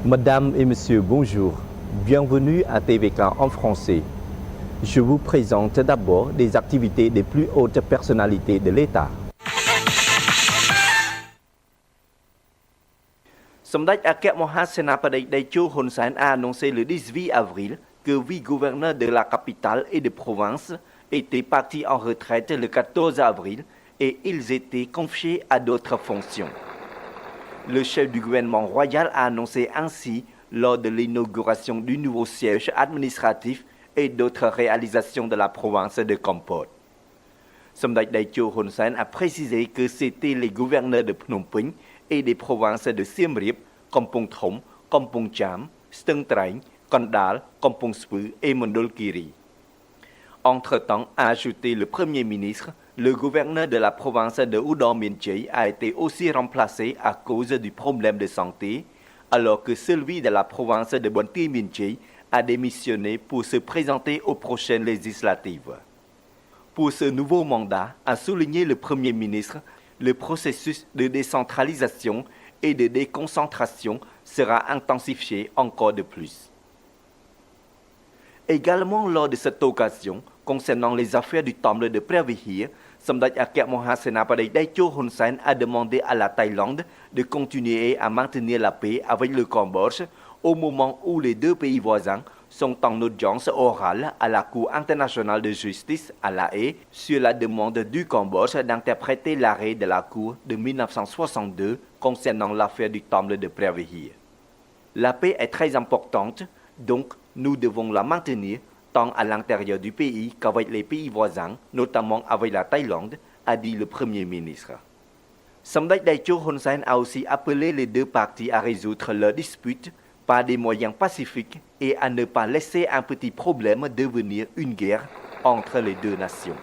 Madame et Monsieur, bonjour. Bienvenue à TVK en français. Je vous présente d'abord des activités des plus hautes personnalités de l'État. សម្ដេចអគ្គមហាសេនាបតីតេជោ ហ៊ុនសែន a annoncé le 18 avril que 8 gouverneurs de la capitale et de province étaient partis en retraite le 14 avril et ils étaient confiés à d'autres fonctions. Le chef du gouvernement royal a annoncé ainsi lors de l'inauguration du nouveau siège administratif et d'autres réalisations de la province de Kampot. សម្ដេចតេជោ ហ៊ុនសែន a précisé que c'étaient les gouverneurs de Phnom Penh et des provinces de Siem Reap, Kampong Thom, Kampong Cham, Stung Treng, Kandal, Kampong Speu et Mondol Kiri. Entre-temps, a ajouté le Premier ministre, le gouverneur de la province de Udon Myintchey a été aussi remplacé à cause du problème de santé, alors que celui de la province de Bonti Myintchey a démissionné pour se présenter aux prochaines législatives. Pour ce nouveau mandat, a souligné le Premier ministre, le processus de décentralisation et de déconcentration sera intensifié encore de plus. Également lors de cette occasion, concernant les affaires du temple de Preah-Vihear, សម្ដេចអគ្គមហាសេនាបតីតេជោ ហ៊ុនសែន a demandé à la Thaïlande de continuer à maintenir la paix avec le Cambodge au moment où les deux pays voisins sont en audience orale à la Cour internationale de justice à La Haye sur la demande du Cambodge d'interpréter l'arrêt de la Cour de 1962 concernant l'affaire du temple de Preah-Vihear. La paix est très importante, donc nous devons la maintenir tant à l'intérieur du pays qu'avec les pays voisins, notamment avec la Thaïlande, a dit le Premier ministre. សម្ដេចតេជោ ហ៊ុនសែន a aussi appelé les deux parties à résoudre leurs disputes par des moyens pacifiques et à ne pas laisser un petit problème devenir une guerre entre les deux nations.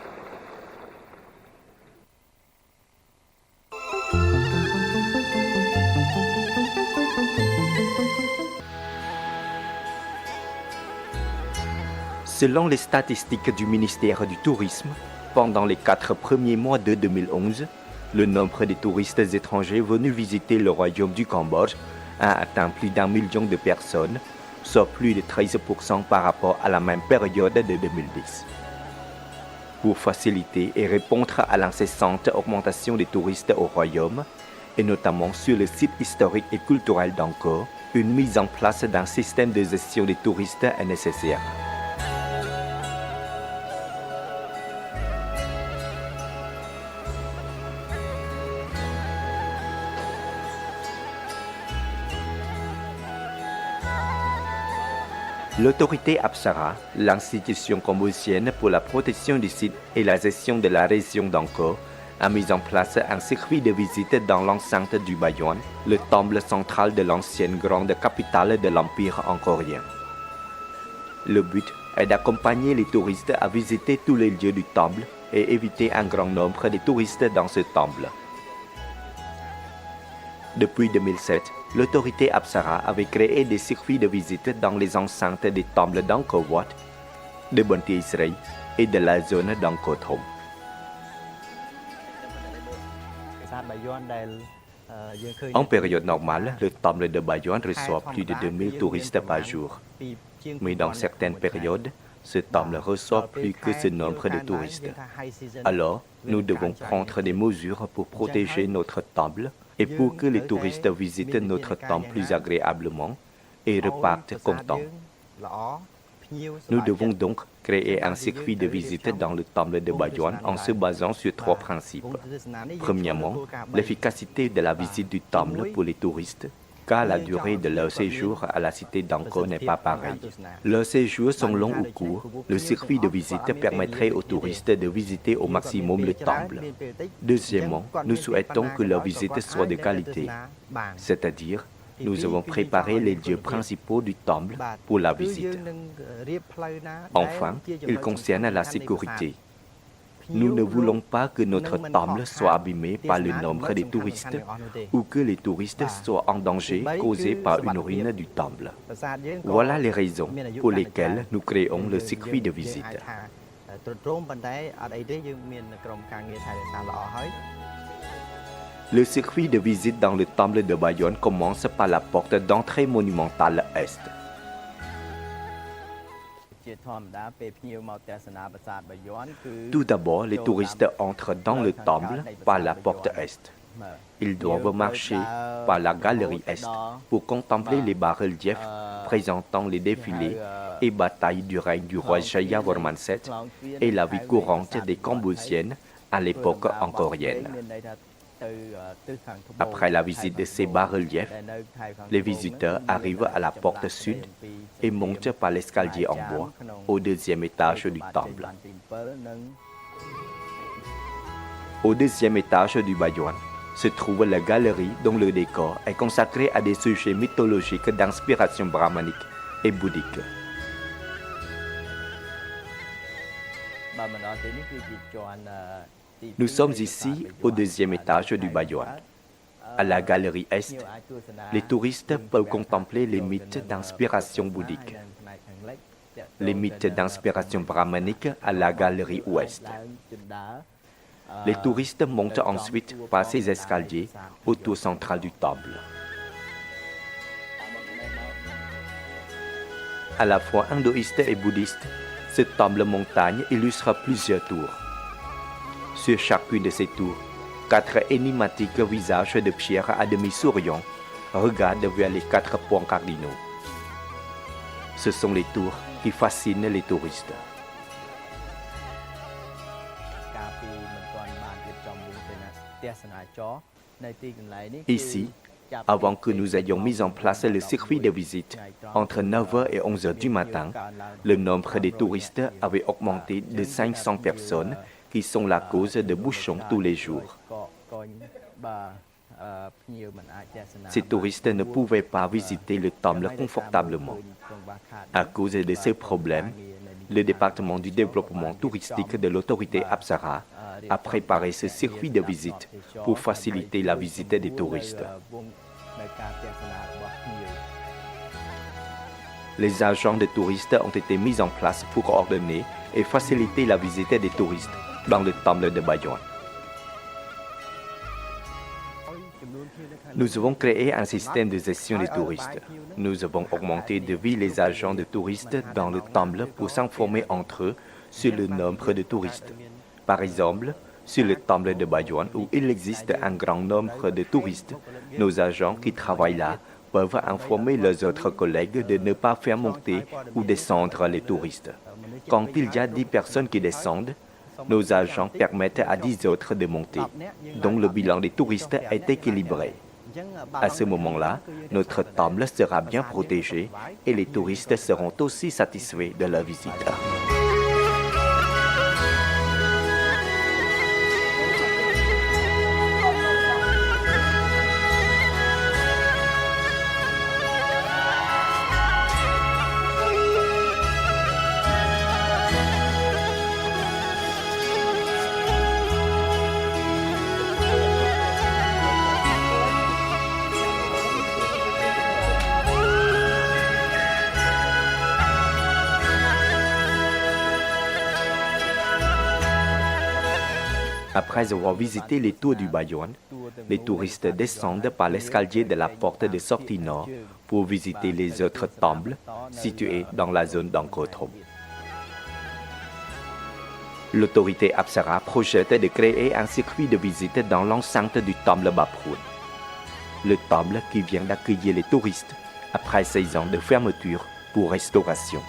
Selon les statistiques du ministère du Tourisme, pendant les 4 premiers mois de 2011, le nombre de touristes étrangers venus visiter le royaume du Cambodge a atteint plus d'1 million de personnes, soit plus de 13% par rapport à la même période de 2010. Pour faciliter et répondre à l'incessante augmentation des touristes au royaume, et notamment sur le site historique et culturel d'Angkor, une mise en place d'un système de gestion des touristes est nécessaire. L'autorité Apsara, l'institution cambodgienne pour la protection du site et la gestion de la région d'Angkor, a mis en place un circuit de visite dans l'enceinte du Bayon, le temple central de l'ancienne grande capitale de l'Empire angkorien. Le but est d'accompagner les touristes à visiter tous les lieux du temple et éviter un grand nombre de touristes dans ce temple. Depuis 2007, l'autorité Apsara avait créé des circuits de visite dans les enceintes des temples d'Angkor Wat, de Bonti Israël et de la zone d'Angkor Thom. En période normale, le temple de Bayon reçoit plus de 2000 touristes par jour. Mais dans certaines périodes, ce temple reçoit plus que ce nombre de touristes. Alors, nous devons prendre des mesures pour protéger notre temple et pour que les touristes visitent notre temple plus agréablement et repartent contents. Nous devons donc créer un circuit de visite dans le temple de Bayon en se basant sur 3 principes. Premièrement, l'efficacité de la visite du temple pour les touristes, car la durée de leur séjour à la cité d'Angkor n'est pas pareille. Leurs séjours sont longs ou courts. Le circuit de visite permettrait aux touristes de visiter au maximum le temple. Deuxièmement, nous souhaitons que leur visite soit de qualité, c'est-à-dire nous avons préparé les lieux principaux du temple pour la visite. Enfin, il concerne la sécurité. Nous ne voulons pas que notre temple soit abîmé par le nombre de touristes ou que les touristes soient en danger causé par une ruine du temple. Voilà les raisons pour lesquelles nous créons le circuit de visite. Le circuit de visite dans le temple de Bayonne commence par la porte d'entrée monumentale Est. Tout d'abord, les touristes entrent dans le temple par la porte Est. Ils doivent marcher par la galerie Est pour contempler les bas-reliefs présentant les défilés et batailles du règne du roi Jayavarman VII et la vie courante des Cambodgiennes à l'époque angkorienne. Après la visite de ces bas-reliefs, les visiteurs arrivent à la porte sud et montent par l'escalier en bois au deuxième étage du temple. Au deuxième étage du Bayonne se trouve la galerie dont le décor est consacré à des sujets mythologiques d'inspiration brahmanique et bouddhique. Nous sommes ici au deuxième étage du Bayonne. À la galerie Est, les touristes peuvent contempler les mythes d'inspiration bouddhique. Les mythes d'inspiration brahmanique à la galerie Ouest. Les touristes montent ensuite par ces escaliers au tour central du temple. À la fois hindouiste et bouddhiste, ce temple montagne illustre plusieurs tours. Sur chacune de ces tours, 4 énigmatiques visages de pierre à demi souriants regardent vers les 4 points cardinaux. Ce sont les tours qui fascinent les touristes. Ici, avant que nous ayons mis en place le circuit de visite, entre 9h et 11h du matin, le nombre de touristes avait augmenté de 500 personnes qui sont la cause de bouchons tous les jours. Ces touristes ne pouvaient pas visiter le temple confortablement. À cause de ce problème, le département du développement touristique de l'autorité Apsara a préparé ce circuit de visite pour faciliter la visite des touristes. Les agents de touristes ont été mis en place pour ordonner et faciliter la visite des touristes dans le temple de Bayonne. Nous avons créé un système de gestion des touristes. Nous avons augmenté de vie les agents de touristes dans le temple pour s'informer entre eux sur le nombre de touristes. Par exemple, sur le temple de Bayonne où il existe un grand nombre de touristes, nos agents qui travaillent là peuvent informer leurs autres collègues de ne pas faire monter ou descendre les touristes. Quand il y a 10 personnes qui descendent, nos agents permettent à 10 autres de monter, donc le bilan des touristes est équilibré. À ce moment-là, notre temple sera bien protégé et les touristes seront aussi satisfaits de leur visite. Après avoir visité les tours du Bayonne, les touristes descendent par l'escalier de la porte de sortie nord pour visiter les autres temples situés dans la zone d'Angkor Thom. L'autorité Apsara projette de créer un circuit de visite dans l'enceinte du temple Baproun. Le temple qui vient d'accueillir les touristes après 16 ans de fermeture pour restauration.